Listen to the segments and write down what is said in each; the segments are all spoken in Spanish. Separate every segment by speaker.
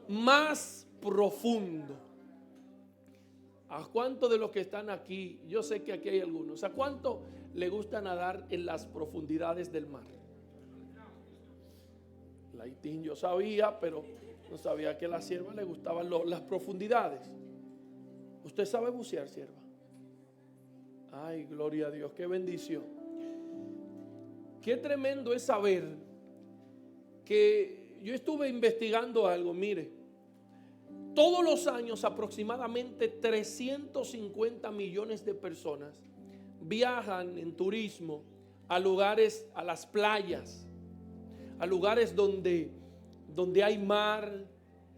Speaker 1: más profundo. ¿A cuánto de los que están aquí? Yo sé que aquí hay algunos. ¿A cuánto le gusta nadar en las profundidades del mar? Laitín yo sabía, pero no sabía que a la sierva le gustaban las profundidades. ¿Usted sabe bucear, sierva? Ay, gloria a Dios, qué bendición. Qué tremendo es saber que yo estuve investigando algo, mire. Todos los años aproximadamente 350 millones de personas viajan en turismo a lugares, a las playas, a lugares donde hay mar,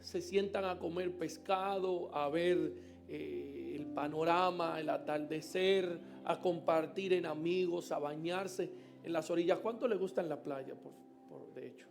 Speaker 1: se sientan a comer pescado, a ver el panorama, el atardecer, a compartir en amigos, a bañarse en las orillas. ¿Cuánto le gusta en la playa? De hecho,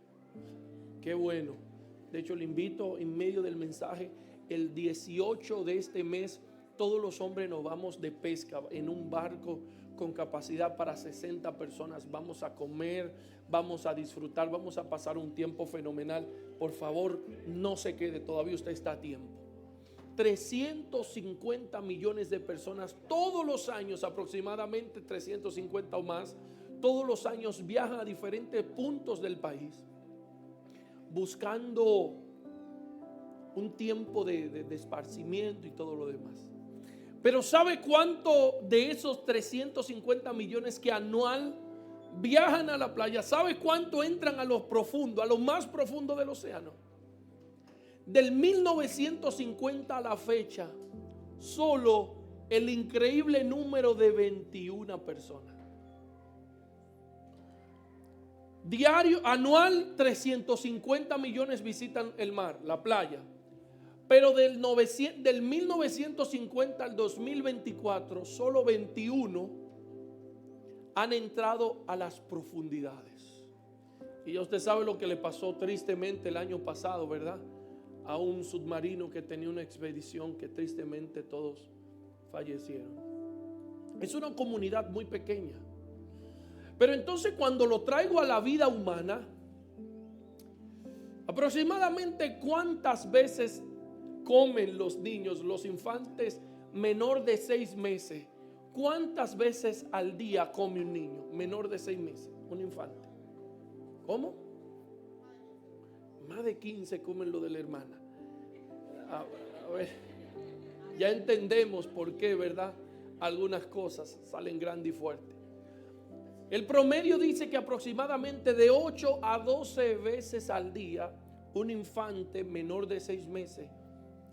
Speaker 1: qué bueno. De hecho, le invito en medio del mensaje, el 18 de este mes, todos los hombres nos vamos de pesca en un barco con capacidad para 60 personas. Vamos a comer, vamos a disfrutar, vamos a pasar un tiempo fenomenal. Por favor, no se quede, todavía usted está a tiempo. 350 millones de personas todos los años, aproximadamente 350 o más, todos los años viajan a diferentes puntos del país buscando un tiempo de esparcimiento y todo lo demás. Pero ¿sabe cuánto de esos 350 millones que anual viajan a la playa? ¿Sabe cuánto entran a lo profundo, a lo más profundo del océano? Del 1950 a la fecha, solo el increíble número de 21 personas. Diario, anual, 350 millones visitan el mar, la playa. Pero del 1950 al 2024, solo 21 han entrado a las profundidades. Y ya usted sabe lo que le pasó tristemente el año pasado, ¿verdad? A un submarino que tenía una expedición que tristemente todos fallecieron. Es una comunidad muy pequeña. Pero entonces cuando lo traigo a la vida humana, aproximadamente ¿cuántas veces comen los niños, los infantes menor de 6 meses? ¿Cuántas veces al día come un niño menor de 6 meses, un infante? ¿Cómo? Más de 15 comen lo de la hermana. A ver, ya entendemos por qué, ¿verdad? Algunas cosas salen grandes y fuertes. El promedio dice que aproximadamente de 8 a 12 veces al día un infante menor de 6 meses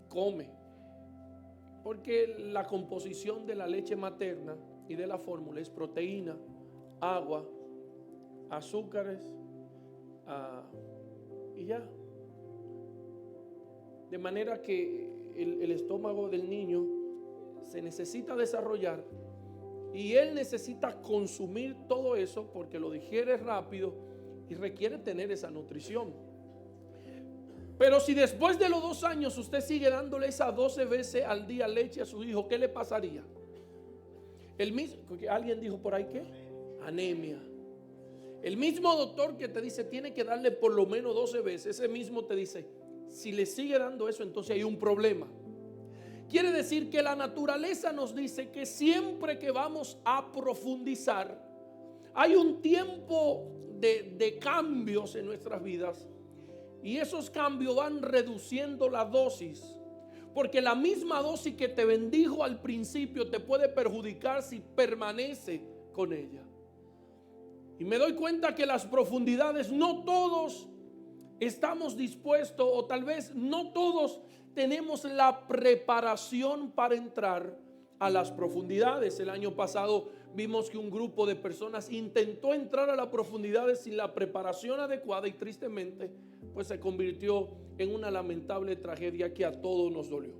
Speaker 1: come. Porque la composición de la leche materna y de la fórmula es proteína, agua, azúcares y ya. De manera que el estómago del niño se necesita desarrollar y él necesita consumir todo eso porque lo digiere rápido y requiere tener esa nutrición. Pero si después de los 2 años usted sigue dándole esas 12 veces al día leche a su hijo, ¿qué le pasaría? Alguien dijo por ahí, ¿qué? Anemia. El mismo doctor que te dice tiene que darle por lo menos 12 veces, ese mismo te dice, si le sigue dando eso, entonces hay un problema. Quiere decir que la naturaleza nos dice que siempre que vamos a profundizar, hay un tiempo de cambios en nuestras vidas. Y esos cambios van reduciendo la dosis. Porque la misma dosis que te bendijo al principio te puede perjudicar si permanece con ella. Y me doy cuenta que las profundidades, no todos estamos dispuestos, o tal vez no todos tenemos la preparación para entrar a las profundidades. El año pasado vimos que un grupo de personas intentó entrar a las profundidades sin la preparación adecuada y tristemente pues se convirtió en una lamentable tragedia que a todos nos dolió.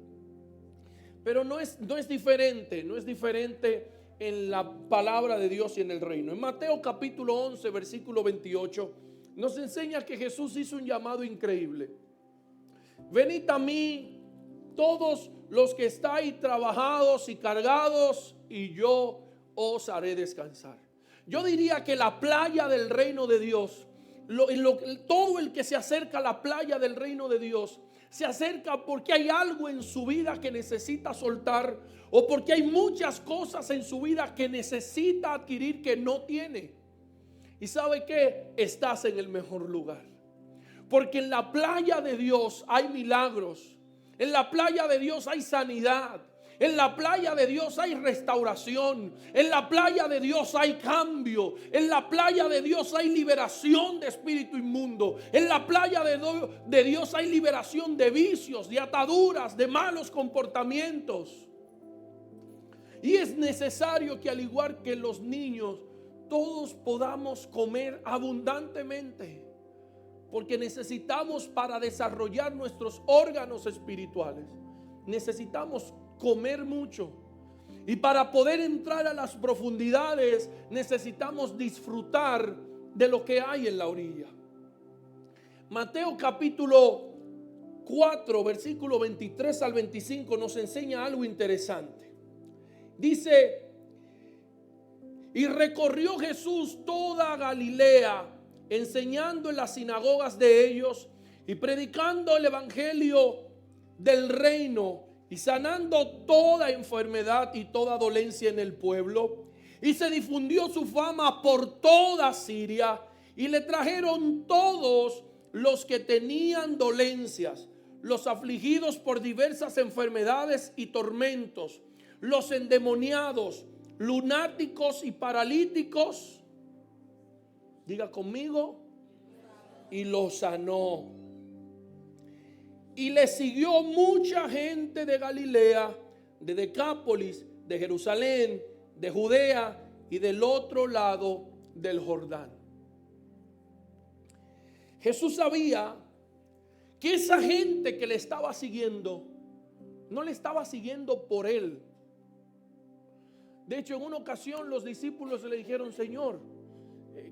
Speaker 1: Pero no es diferente en la palabra de Dios y en el reino. En Mateo capítulo 11 versículo 28 nos enseña que Jesús hizo un llamado increíble. Venid a mí todos los que estáis trabajados y cargados, y yo os haré descansar. Yo diría que la playa del reino de Dios todo el que se acerca a la playa del reino de Dios se acerca porque hay algo en su vida que necesita soltar, o porque hay muchas cosas en su vida que necesita adquirir que no tiene. ¿Y sabe qué? Estás en el mejor lugar. Porque en la playa de Dios hay milagros. En la playa de Dios hay sanidad. En la playa de Dios hay restauración. En la playa de Dios hay cambio. En la playa de Dios hay liberación de espíritu inmundo. En la playa de Dios hay liberación de vicios, de ataduras, de malos comportamientos. Y es necesario que, al igual que los niños, todos podamos comer abundantemente. Porque necesitamos, para desarrollar nuestros órganos espirituales, necesitamos comer mucho. Y para poder entrar a las profundidades, necesitamos disfrutar de lo que hay en la orilla. Mateo capítulo 4, versículo 23 al 25 nos enseña algo interesante. Dice: y recorrió Jesús toda Galilea, enseñando en las sinagogas de ellos y predicando el evangelio del reino y sanando toda enfermedad y toda dolencia en el pueblo. Y se difundió su fama por toda Siria, y le trajeron todos los que tenían dolencias, los afligidos por diversas enfermedades y tormentos, los endemoniados, lunáticos y paralíticos. Diga conmigo: y los sanó. Y le siguió mucha gente de Galilea, de Decápolis, de Jerusalén, de Judea y del otro lado del Jordán. Jesús sabía que esa gente que le estaba siguiendo no le estaba siguiendo por él. De hecho, en una ocasión los discípulos le dijeron: Señor,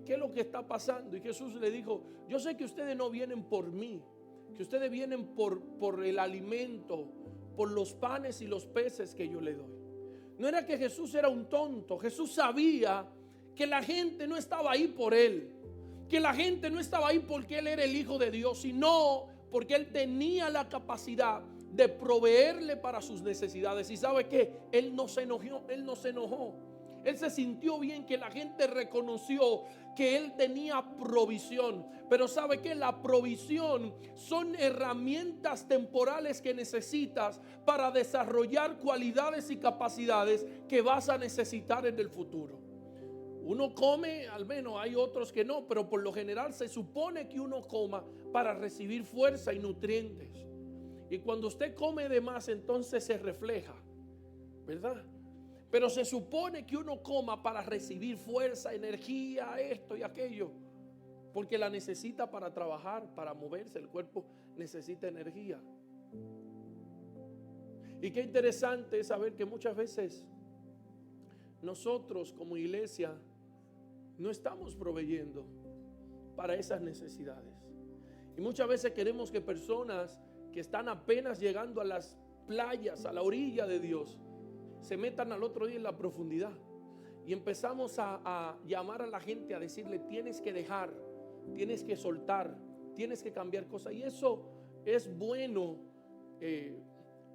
Speaker 1: ¿qué es lo que está pasando? Y Jesús le dijo: yo sé que ustedes no vienen por mí, que ustedes vienen por el alimento, por los panes y los peces que yo le doy. No era que Jesús era un tonto. Jesús sabía que la gente no estaba ahí por él, que la gente no estaba ahí porque él era el Hijo de Dios, sino porque él tenía la capacidad de proveerle para sus necesidades. Y sabe que él no se enojó. Él se sintió bien que la gente reconoció que él tenía provisión. Pero sabe que la provisión son herramientas temporales que necesitas para desarrollar cualidades y capacidades que vas a necesitar en el futuro. Uno come, al menos hay otros que no, pero por lo general se supone que uno coma para recibir fuerza y nutrientes. Y cuando usted come de más, entonces se refleja, ¿verdad? Pero se supone que uno coma para recibir fuerza, energía, esto y aquello, porque la necesita para trabajar, para moverse. El cuerpo necesita energía. Y qué interesante es saber que muchas veces nosotros como iglesia no estamos proveyendo para esas necesidades. Y muchas veces queremos que personas que están apenas llegando a las playas, a la orilla de Dios, se metan al otro día en la profundidad. Y empezamos a llamar a la gente, a decirle: tienes que dejar, tienes que soltar, tienes que cambiar cosas. Y eso es bueno,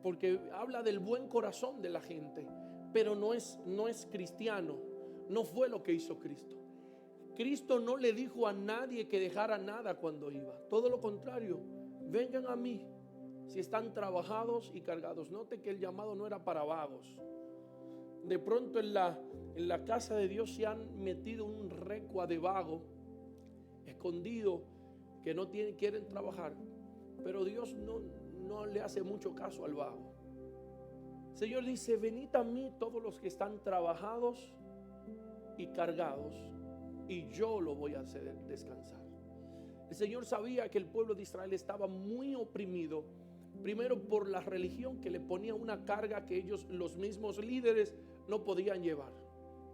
Speaker 1: porque habla del buen corazón de la gente, pero no es cristiano. No fue lo que hizo Cristo. Cristo no le dijo a nadie que dejara nada cuando iba. Todo lo contrario: vengan a mí si están trabajados y cargados. Note que el llamado no era para vagos. De pronto en la casa de Dios se han metido un recua de vago escondido que no quieren trabajar, pero Dios no le hace mucho caso al vago. El Señor dice: venid a mí todos los que están trabajados y cargados, y yo lo voy a hacer descansar. El Señor sabía que el pueblo de Israel estaba muy oprimido, primero por la religión que le ponía una carga que ellos, los mismos líderes, no podían llevar.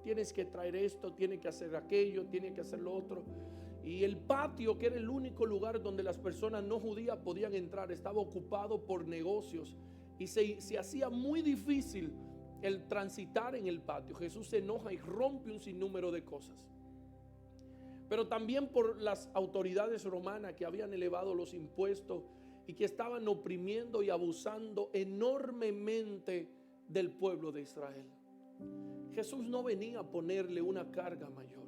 Speaker 1: Tienes que traer esto, tienes que hacer aquello, tienes que hacer lo otro. Y el patio, que era el único lugar donde las personas no judías podían entrar, estaba ocupado por negocios y se hacía muy difícil el transitar en el patio. Jesús se enoja y rompe un sinnúmero de cosas. pero también por las autoridades romanas que habían elevado los impuestos y que estaban oprimiendo y abusando enormemente del pueblo de Israel. Jesús no venía a ponerle una carga mayor.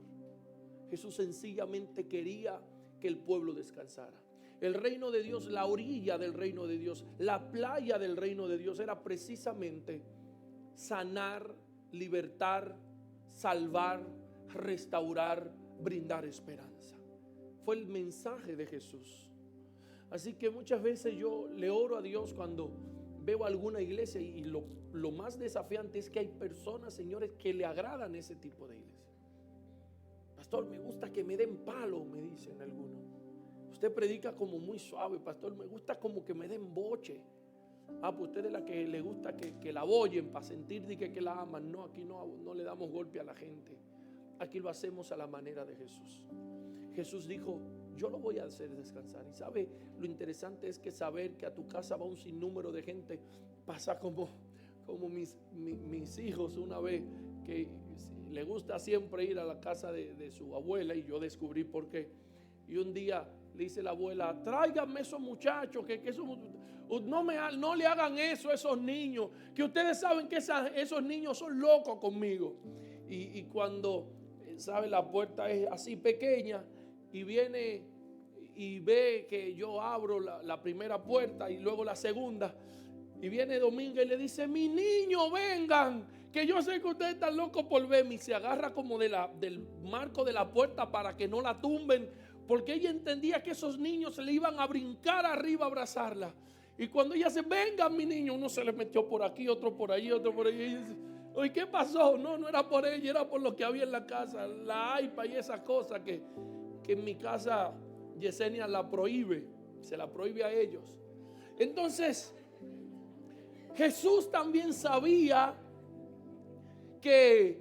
Speaker 1: Jesús sencillamente quería que el pueblo descansara. El reino de Dios, la orilla del reino de Dios, la playa del reino de Dios era precisamente sanar, libertar, salvar, restaurar, brindar esperanza. Fue el mensaje de Jesús. Así que muchas veces yo le oro a Dios cuando veo alguna iglesia y lo más desafiante es que hay personas, señores, que le agradan ese tipo de iglesia. Pastor, me gusta que me den palo, me dicen algunos. Usted predica como muy suave, pastor, me gusta como que me den boche. Pues usted es la que le gusta que la aboyen para sentir que la aman. No, aquí no le damos golpe a la gente. Aquí lo hacemos a la manera de Jesús. Jesús dijo, yo lo voy a hacer descansar. Y sabe, lo interesante es que saber que a tu casa va un sinnúmero de gente. Pasa como mis hijos una vez, que le gusta siempre ir a la casa de su abuela, y yo descubrí por qué. Y un día le dice la abuela, tráiganme esos muchachos, no le hagan eso a esos niños, que ustedes saben que esos niños son locos conmigo. Y cuando, sabe, la puerta es así pequeña, y viene y ve que yo abro la primera puerta y luego la segunda, y viene Dominga y le dice, mi niño, vengan, que yo sé que ustedes están locos por verme. Y se agarra como del marco de la puerta para que no la tumben, porque ella entendía que esos niños le iban a brincar arriba a abrazarla. Y cuando ella dice, vengan mi niño, uno se le metió por aquí, otro por allí, otro por allí. Y dice, oye, ¿qué pasó? No era por ella, era por lo que había en la casa, la iPad y esas cosas que en mi casa Yesenia la prohíbe, se la prohíbe a ellos. Entonces, Jesús también sabía que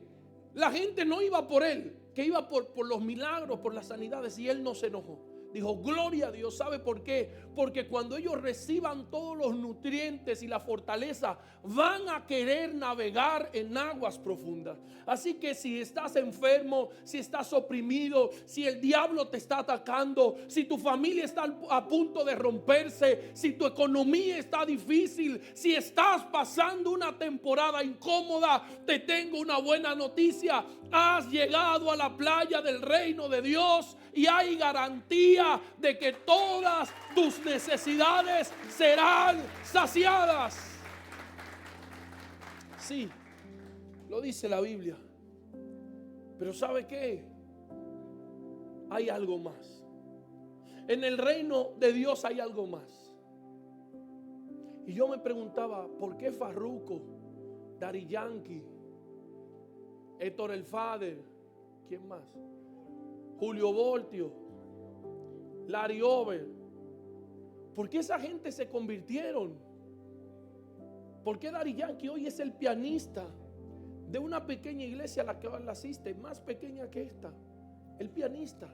Speaker 1: la gente no iba por él, que iba por los milagros, por las sanidades, y él no se enojó. Dijo, gloria a Dios. ¿Sabe por qué? Porque cuando ellos reciban todos los nutrientes y la fortaleza, van a querer navegar en aguas profundas. Así que si estás enfermo, si estás oprimido, si el diablo te está atacando, si tu familia está a punto de romperse, si tu economía está difícil, si estás pasando una temporada incómoda, te tengo una buena noticia. Has llegado a la playa del reino de Dios y hay garantía de que todas tus necesidades serán saciadas. Sí, lo dice la Biblia. Pero ¿sabe qué? Hay algo más. En el reino de Dios hay algo más. Y yo me preguntaba, ¿por qué Farruko, Daddy Yankee, Héctor el Father, ¿quién más? Julio Voltio, Larry Over. ¿Por qué esa gente se convirtieron? ¿Por qué Daddy Yankee hoy es el pianista de una pequeña iglesia a la que él asiste, más pequeña que esta? El pianista.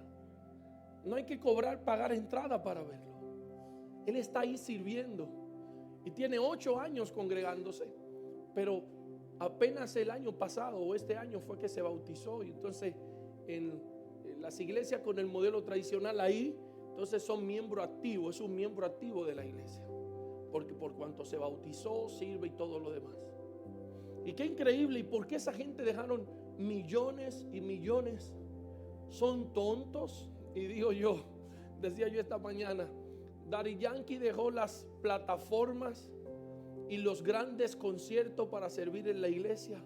Speaker 1: No hay que pagar entrada para verlo. Él está ahí sirviendo y tiene 8 años congregándose, pero apenas el año pasado o este año fue que se bautizó. Y entonces en las iglesias con el modelo tradicional ahí, entonces son miembros activos, es un miembro activo de la iglesia, porque por cuanto se bautizó, sirve y todo lo demás. Y qué increíble. ¿Y por qué esa gente dejaron millones y millones? ¿Son tontos? Y digo yo, decía yo esta mañana, Daddy Yankee dejó las plataformas y los grandes conciertos para servir en la iglesia.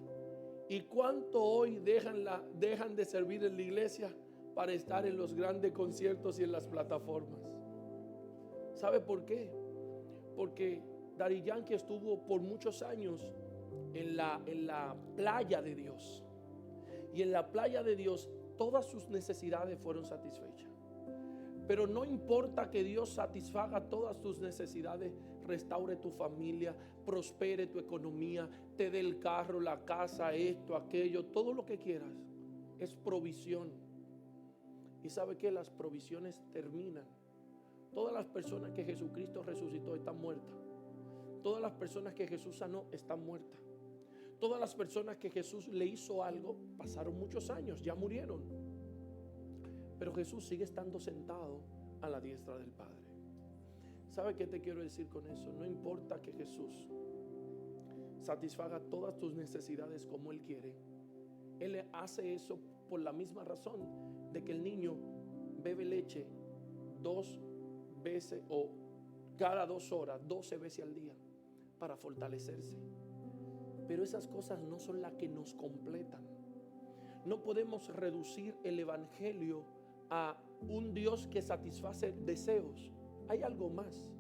Speaker 1: ¿Y cuánto hoy dejan de servir en la iglesia para estar en los grandes conciertos y en las plataformas? ¿Sabe por qué? Porque Daddy Yankee estuvo por muchos años en la playa de Dios. Y en la playa de Dios todas sus necesidades fueron satisfechas. Pero no importa que Dios satisfaga todas tus necesidades, restaure tu familia, prospere tu economía, te dé el carro, la casa, esto, aquello, todo lo que quieras. Es provisión. Y sabe que las provisiones terminan. Todas las personas que Jesucristo resucitó están muertas. Todas las personas que Jesús sanó están muertas. Todas las personas que Jesús le hizo algo pasaron muchos años, ya murieron. Pero Jesús sigue estando sentado a la diestra del Padre. ¿Sabe qué te quiero decir con eso? No importa que Jesús satisfaga todas tus necesidades como Él quiere. Él hace eso por la misma razón de que el niño bebe leche 2 veces o cada 2 horas, 12 veces al día para fortalecerse. Pero esas cosas no son las que nos completan. No podemos reducir el evangelio a un Dios que satisface deseos. Hay algo más.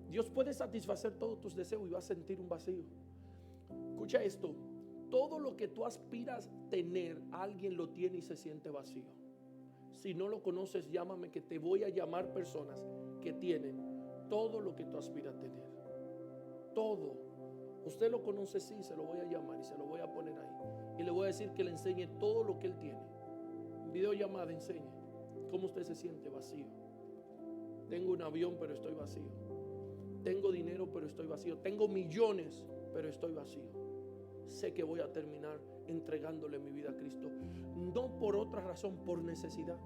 Speaker 1: Dios puede satisfacer todos tus deseos y vas a sentir un vacío. Escucha esto. Todo lo que tú aspiras tener, alguien lo tiene y se siente vacío. Si no lo conoces, llámame, que te voy a llamar personas que tienen todo lo que tú aspiras tener. Todo. Usted lo conoce, sí, se lo voy a llamar y se lo voy a poner ahí. Y le voy a decir que le enseñe todo lo que él tiene. Videollamada, enseñe cómo usted se siente vacío. Tengo un avión, pero estoy vacío. Tengo dinero, pero estoy vacío. Tengo millones, pero estoy vacío. Sé que voy a terminar entregándole mi vida a Cristo. No por otra razón, por necesidad.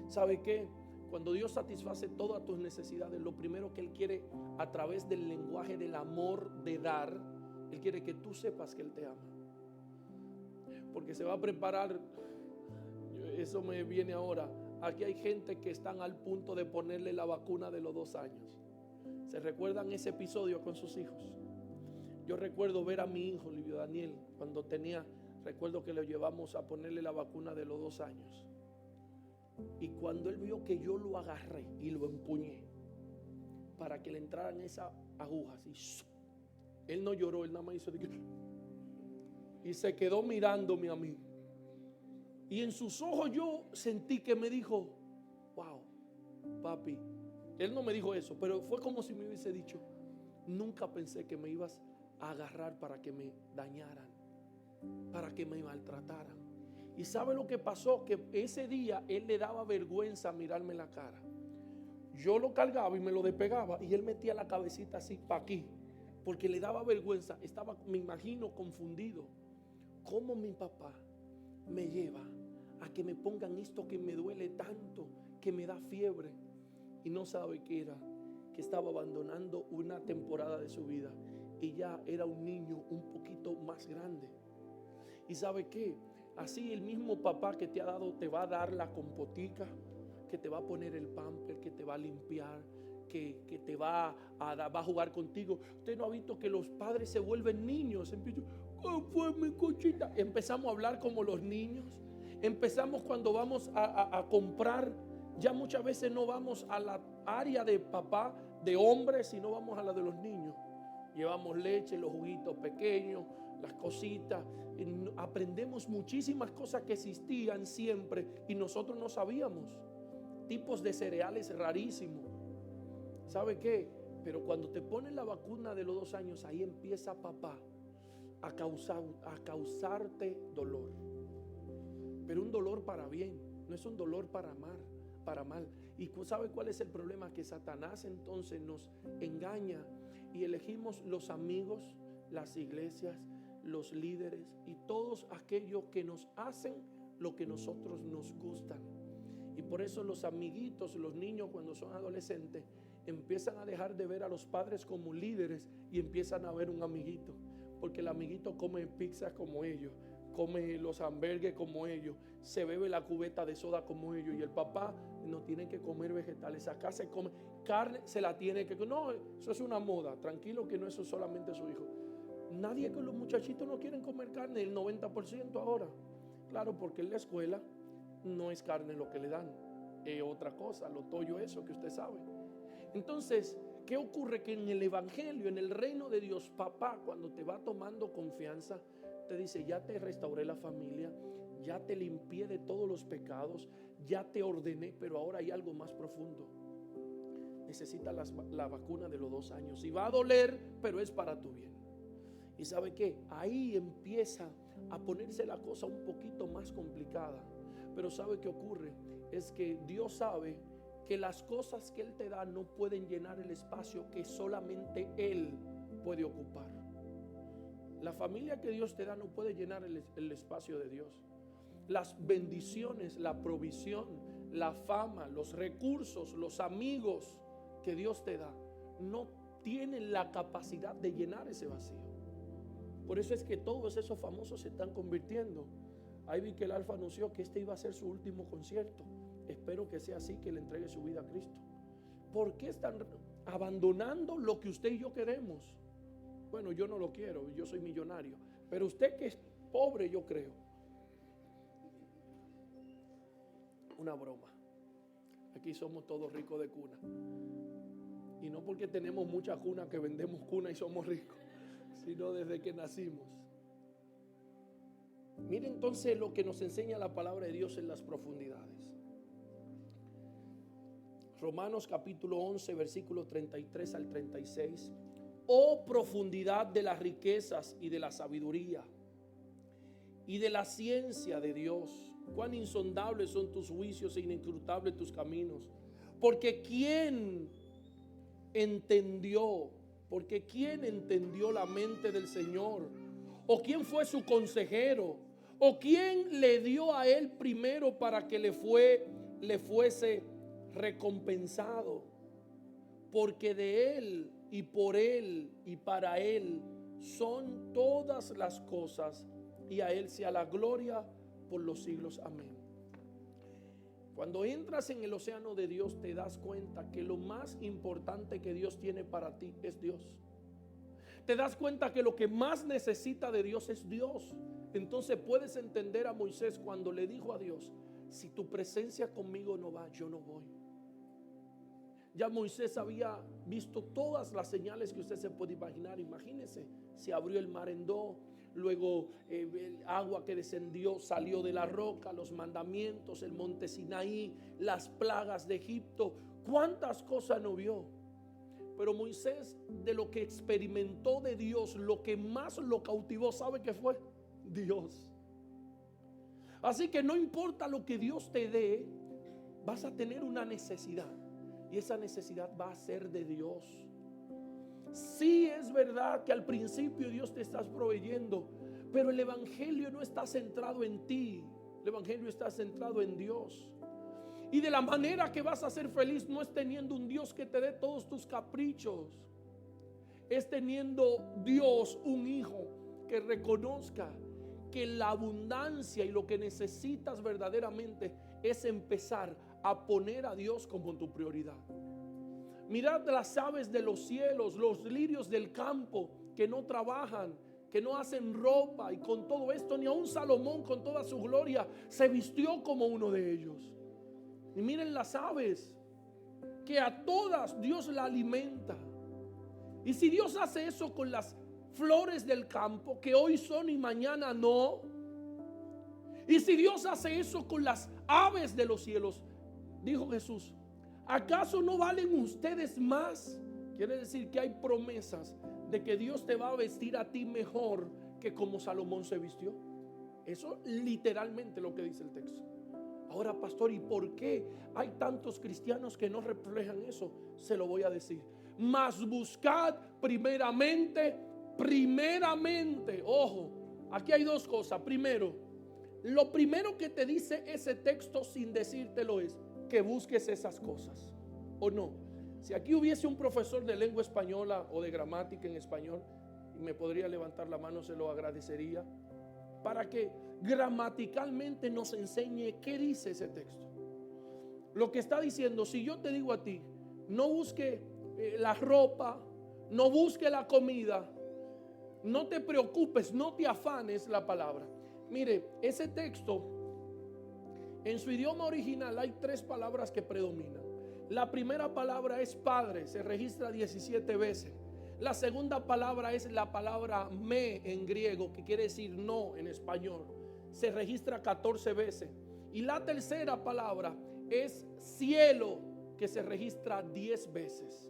Speaker 1: ¿Sabe qué? Cuando Dios satisface todas tus necesidades, lo primero que Él quiere, a través del lenguaje del amor de dar, Él quiere que tú sepas que Él te ama. Porque se va a preparar, eso me viene ahora. Aquí hay gente que están al punto de ponerle la vacuna de los 2 años. ¿Se recuerdan ese episodio con sus hijos? Yo recuerdo ver a mi hijo, Livio Daniel, cuando recuerdo que lo llevamos a ponerle la vacuna de los 2 años. Y cuando él vio que yo lo agarré y lo empuñé para que le entraran esas agujas, y él no lloró, él nada más hizo y se quedó mirándome a mí. Y en sus ojos yo sentí que me dijo: wow, papi. Él no me dijo eso, pero fue como si me hubiese dicho: nunca pensé que me ibas a agarrar para que me dañaran, para que me maltrataran. Y ¿sabe lo que pasó? Que ese día él le daba vergüenza mirarme en la cara. Yo lo cargaba y me lo despegaba y él metía la cabecita así para aquí, porque le daba vergüenza. Estaba, me imagino, confundido. ¿Cómo mi papá me lleva a que me pongan esto que me duele tanto, que me da fiebre? Y no sabe qué era, que estaba abandonando una temporada de su vida y ya era un niño un poquito más grande. ¿Y sabe qué? Así el mismo papá que te ha dado te va a dar la compotica, que te va a poner el pamper, que te va a limpiar, que te va a jugar contigo. Usted no ha visto que los padres se vuelven niños. ¿Cómo fue mi cochita? Empezamos a hablar como los niños. Empezamos cuando vamos a comprar. Ya muchas veces no vamos a la área de papá, de hombres, sino vamos a la de los niños. Llevamos leche, los juguitos pequeños, las cositas. Aprendemos muchísimas cosas que existían siempre y nosotros no sabíamos. Tipos de cereales rarísimos. ¿Sabe qué? Pero cuando te ponen la vacuna de los 2 años, ahí empieza papá a causarte dolor. Pero un dolor para bien, no es un dolor para mal. ¿Y sabe cuál es el problema? Que Satanás entonces nos engaña y elegimos los amigos, las iglesias, los líderes y todos aquellos que nos hacen lo que nosotros nos gustan. Y por eso los amiguitos, los niños cuando son adolescentes empiezan a dejar de ver a los padres como líderes y empiezan a ver un amiguito, porque el amiguito come pizza como ellos, come los hamburgues como ellos, se bebe la cubeta de soda como ellos, y el papá no tiene que comer vegetales. Acá se come carne, se la tiene que... No, eso es una moda. Tranquilo que no, eso es solamente su hijo. Nadie, que los muchachitos no quieren comer carne, el 90% ahora. Claro, porque en la escuela no es carne lo que le dan, es otra cosa, lo toyo, eso que usted sabe. Entonces, ¿qué ocurre? Que en el evangelio, en el reino de Dios, papá, cuando te va tomando confianza, te dice: ya te restauré la familia, ya te limpié de todos los pecados, ya te ordené, pero ahora hay algo más profundo. Necesitas la vacuna de los 2 años y va a doler, pero es para tu bien. ¿Y sabe qué? Ahí empieza a ponerse la cosa un poquito más complicada. Pero ¿sabe qué ocurre? Es que Dios sabe que las cosas que Él te da no pueden llenar el espacio que solamente Él puede ocupar. La familia que Dios te da no puede llenar el espacio de Dios. las bendiciones, la provisión, la fama, los recursos, los amigos que Dios te da, no tienen la capacidad de llenar ese vacío. Por eso es que todos esos famosos se están convirtiendo. Ahí vi que el Alfa anunció que este iba a ser su último concierto. Espero que sea así, que le entregue su vida a Cristo. ¿Por qué están abandonando lo que usted y yo queremos? Bueno, yo no lo quiero, yo soy millonario, pero usted que es pobre, yo creo. Una broma. Aquí somos todos ricos de cuna. Y no porque tenemos mucha cuna que vendemos cuna y somos ricos, sino desde que nacimos. Mire entonces lo que nos enseña la palabra de Dios en las profundidades. Romanos capítulo 11, versículo 33 al 36. Oh profundidad de las riquezas y de la sabiduría y de la ciencia de Dios. Cuán insondables son tus juicios e inescrutables tus caminos. Porque ¿quién entendió la mente del Señor? ¿O quién fue su consejero? ¿O quién le dio a él primero para que le fuese recompensado? Porque de él y por él y para él son todas las cosas, y a él sea la gloria por los siglos. Amén. Cuando entras en el océano de Dios, te das cuenta que lo más importante que Dios tiene para ti es Dios. Te das cuenta que lo que más necesita de Dios es Dios. Entonces puedes entender a Moisés cuando le dijo a Dios: si tu presencia conmigo no va, yo no voy. Ya Moisés había visto todas las señales que usted se puede imaginar. Imagínese, se abrió el mar en dos, luego el agua que descendió salió de la roca, los mandamientos, el monte Sinaí, las plagas de Egipto. ¿Cuántas cosas no vio? Pero Moisés, de lo que experimentó de Dios, lo que más lo cautivó, ¿sabe qué fue? Dios. Así que no importa lo que Dios te dé, vas a tener una necesidad. Y esa necesidad va a ser de Dios. Sí, es verdad que al principio Dios te está proveyendo, pero el evangelio no está centrado en ti. El evangelio está centrado en Dios. Y de la manera que vas a ser feliz no es teniendo un Dios que te dé todos tus caprichos. Es teniendo Dios un hijo que reconozca que la abundancia y lo que necesitas verdaderamente es empezar a poner a Dios como tu prioridad. Mirad las aves de los cielos, los lirios del campo, que no trabajan, que no hacen ropa, y con todo esto ni aun Salomón con toda su gloria se vistió como uno de ellos. Y miren las aves, que a todas Dios la alimenta. Y si Dios hace eso con las flores del campo, que hoy son y mañana no, y si Dios hace eso con las aves de los cielos, dijo Jesús, ¿acaso no valen ustedes más? Quiere decir que hay promesas de que Dios te va a vestir a ti mejor que como Salomón se vistió. Eso literalmente lo que dice el texto. Ahora, pastor, ¿y por qué hay tantos cristianos que no reflejan eso? Se lo voy a decir. Mas buscad primeramente, ojo, aquí hay dos cosas. Primero, lo primero que te dice ese texto sin decírtelo es que busques esas cosas, ¿o no? Si aquí hubiese un profesor de lengua española o de gramática en español, y me podría levantar la mano, se lo agradecería, para que gramaticalmente nos enseñe qué dice ese texto. Lo que está diciendo, si yo te digo a ti, no busque la ropa, no busque la comida, no te preocupes, no te afanes, la palabra. Mire, ese texto, en su idioma original hay tres palabras que predominan. La primera palabra es padre, se registra 17 veces. La segunda palabra es la palabra me en griego, que quiere decir no en español. Se registra 14 veces. Y la tercera palabra es cielo, que se registra 10 veces.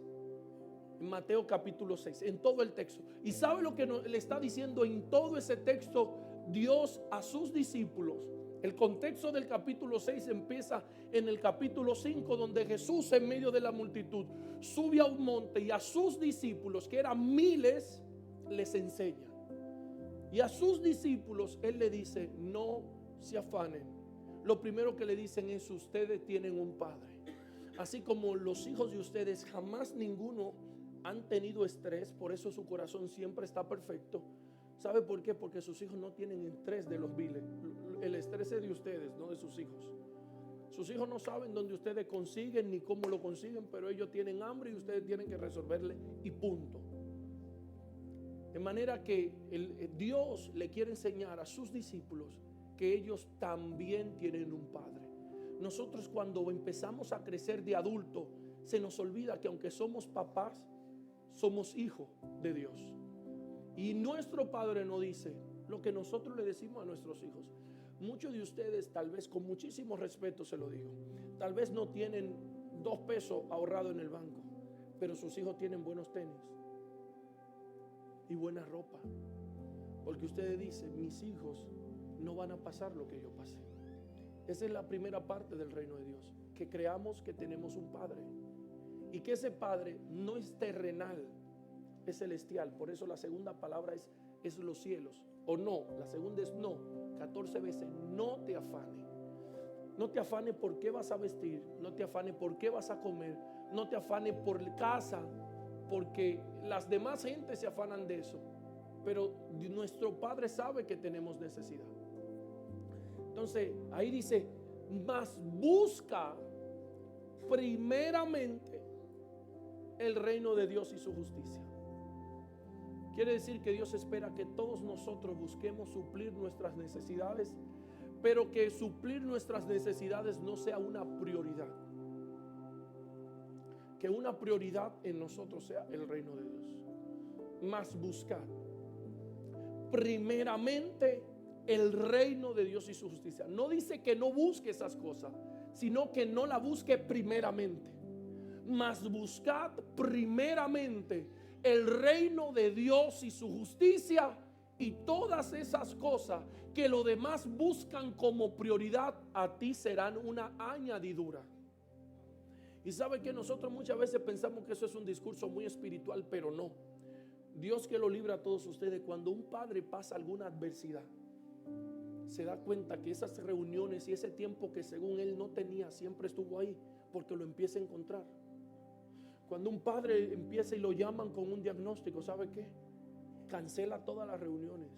Speaker 1: En Mateo capítulo 6, en todo el texto. ¿Y sabe lo que le está diciendo en todo ese texto Dios a sus discípulos? El contexto del capítulo 6 empieza en el capítulo 5, donde Jesús, en medio de la multitud, sube a un monte y a sus discípulos, que eran miles, les enseña. Y a sus discípulos Él le dice: no se afanen, lo primero que le dicen es: ustedes tienen un padre. Así como los hijos de ustedes jamás ninguno han tenido estrés, por eso su corazón siempre está perfecto. ¿Sabe por qué? Porque sus hijos no tienen estrés de los viles. El estrés es de ustedes, no de sus hijos. Sus hijos no saben dónde ustedes consiguen ni cómo lo consiguen, pero ellos tienen hambre y ustedes tienen que resolverle y punto. De manera que Dios le quiere enseñar a sus discípulos que ellos también tienen un padre. Nosotros, cuando empezamos a crecer de adulto, se nos olvida que aunque somos papás, somos hijos de Dios. Y nuestro Padre nos dice lo que nosotros le decimos a nuestros hijos. Muchos de ustedes, tal vez, con muchísimo respeto se lo digo, tal vez no tienen 2 pesos ahorrados en el banco, pero sus hijos tienen buenos tenis y buena ropa, porque ustedes dicen: mis hijos no van a pasar lo que yo pasé. Esa es la primera parte del reino de Dios, que creamos que tenemos un Padre y que ese Padre no es terrenal, es celestial. Por eso la segunda palabra es los cielos, o no, la segunda es no, 14 veces. No te afanes. No te afanes por qué vas a vestir, no te afanes por qué vas a comer, no te afanes por casa, porque las demás gentes se afanan de eso, pero nuestro Padre sabe que tenemos necesidad. Entonces ahí dice: mas busca primeramente el reino de Dios y su justicia. Quiere decir que Dios espera que todos nosotros busquemos suplir nuestras necesidades, pero que suplir nuestras necesidades no sea una prioridad. Que una prioridad en nosotros sea el reino de Dios. Mas buscar primeramente el reino de Dios y su justicia. No dice que no busque esas cosas, sino que no la busque primeramente. Mas buscad primeramente el reino de Dios y su justicia, y todas esas cosas que los demás buscan como prioridad a ti serán una añadidura. Y sabe que nosotros muchas veces pensamos que eso es un discurso muy espiritual, pero no. Dios que lo libra a todos ustedes. Cuando un padre pasa alguna adversidad, se da cuenta que esas reuniones y ese tiempo que según él no tenía, siempre estuvo ahí, porque lo empieza a encontrar. Cuando un padre empieza y lo llaman con un diagnóstico, ¿sabe qué? Cancela todas las reuniones,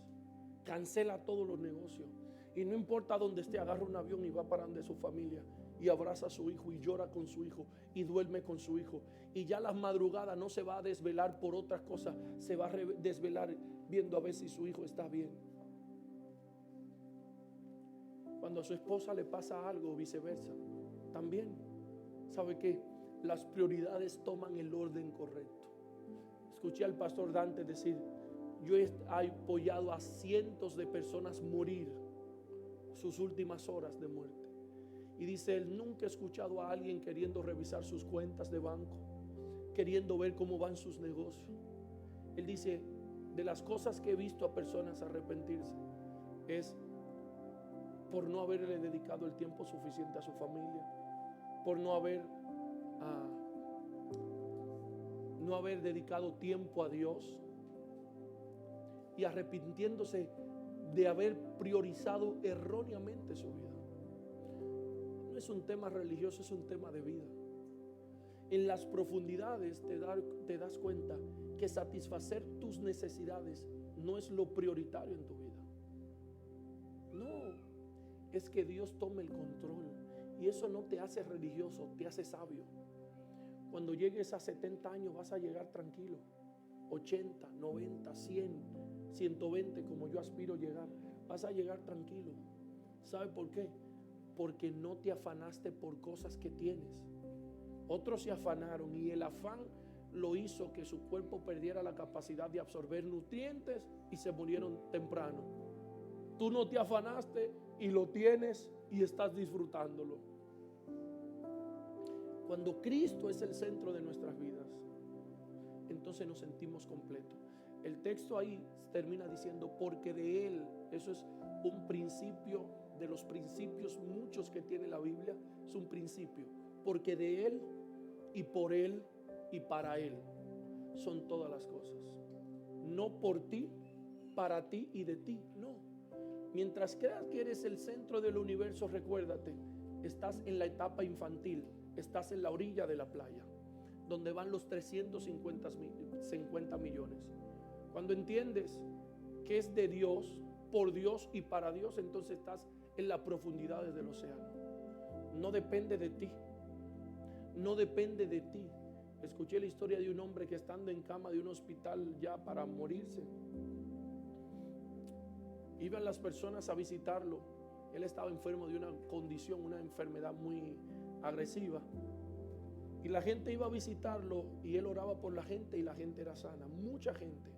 Speaker 1: cancela todos los negocios, y no importa dónde esté, agarra un avión y va para donde su familia y abraza a su hijo y llora con su hijo y duerme con su hijo, y ya las madrugadas no se va a desvelar por otras cosas, se va a desvelar viendo a ver si su hijo está bien. Cuando a su esposa le pasa algo o viceversa, también, ¿sabe qué? Las prioridades toman el orden correcto. Escuché al pastor Dante decir: yo he apoyado a cientos de personas morir sus últimas horas de muerte. Y dice él: nunca he escuchado a alguien queriendo revisar sus cuentas de banco, queriendo ver cómo van sus negocios. Él dice: de las cosas que he visto a personas arrepentirse es por no haberle dedicado el tiempo suficiente a su familia, por no haber dedicado tiempo a Dios, y arrepintiéndose de haber priorizado erróneamente su vida. No es un tema religioso, es un tema de vida. En las profundidades te das cuenta que satisfacer tus necesidades no es lo prioritario en tu vida. No, es que Dios tome el control, y eso no te hace religioso, te hace sabio. Cuando llegues a 70 años vas a llegar tranquilo, 80, 90, 100, 120, como yo aspiro llegar, vas a llegar tranquilo. ¿Sabe por qué? Porque no te afanaste por cosas que tienes. Otros se afanaron, y el afán lo hizo que su cuerpo perdiera la capacidad de absorber nutrientes y se murieron temprano. Tú no te afanaste y lo tienes y estás disfrutándolo. Cuando Cristo es el centro de nuestras vidas, entonces nos sentimos completos. El texto ahí termina diciendo: porque de Él. Eso es un principio de los principios muchos que tiene la Biblia. Es un principio. Porque de Él y por Él y para Él son todas las cosas. No por ti, para ti y de ti. No. Mientras creas que eres el centro del universo, recuérdate, estás en la etapa infantil, estás en la orilla de la playa, donde van los 350 millones. Cuando entiendes que es de Dios, por Dios y para Dios, entonces estás en las profundidades del océano. No depende de ti, no depende de ti. Escuché la historia de un hombre que, estando en cama de un hospital ya para morirse, iban las personas a visitarlo. Él estaba enfermo de una condición, una enfermedad muy agresiva, y la gente iba a visitarlo y él oraba por la gente y la gente era sana, mucha gente.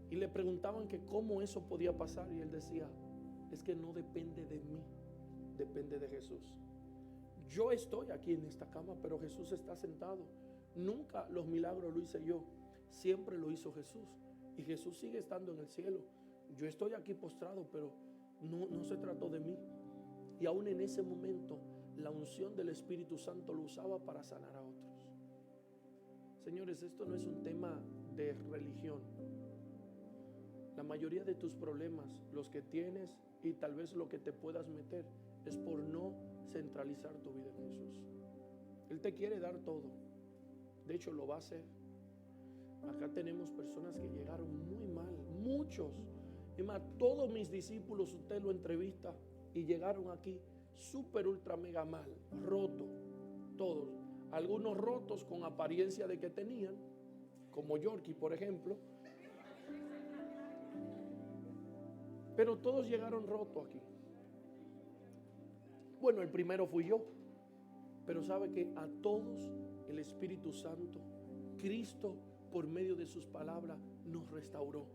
Speaker 1: Y le preguntaban que cómo eso podía pasar, y él decía: es que no depende de mí, depende de Jesús. Yo estoy aquí en esta cama, pero Jesús está sentado. Nunca los milagros lo hice yo, siempre lo hizo Jesús, y Jesús sigue estando en el cielo. Yo estoy aquí postrado, pero no se trató de mí. Y aún en ese momento la unción del Espíritu Santo lo usaba para sanar a otros. Señores, esto no es un tema de religión. La mayoría de tus problemas, los que tienes y tal vez lo que te puedas meter, es por no centralizar tu vida en Jesús. Él te quiere dar todo. De hecho, lo va a hacer. Acá tenemos personas que llegaron muy mal, muchos. Es más, todos mis discípulos, usted lo entrevista y llegaron aquí súper, ultra, mega mal, roto, todos. Algunos rotos con apariencia de que tenían, como Yorkie, por ejemplo. Pero todos llegaron rotos aquí. Bueno, el primero fui yo. Pero sabe que a todos el Espíritu Santo, Cristo, por medio de sus palabras, nos restauró,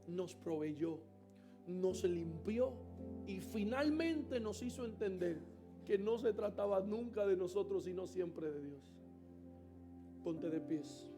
Speaker 1: nos proveyó, nos limpió y finalmente nos hizo entender que no se trataba nunca de nosotros, sino siempre de Dios. Ponte de pies.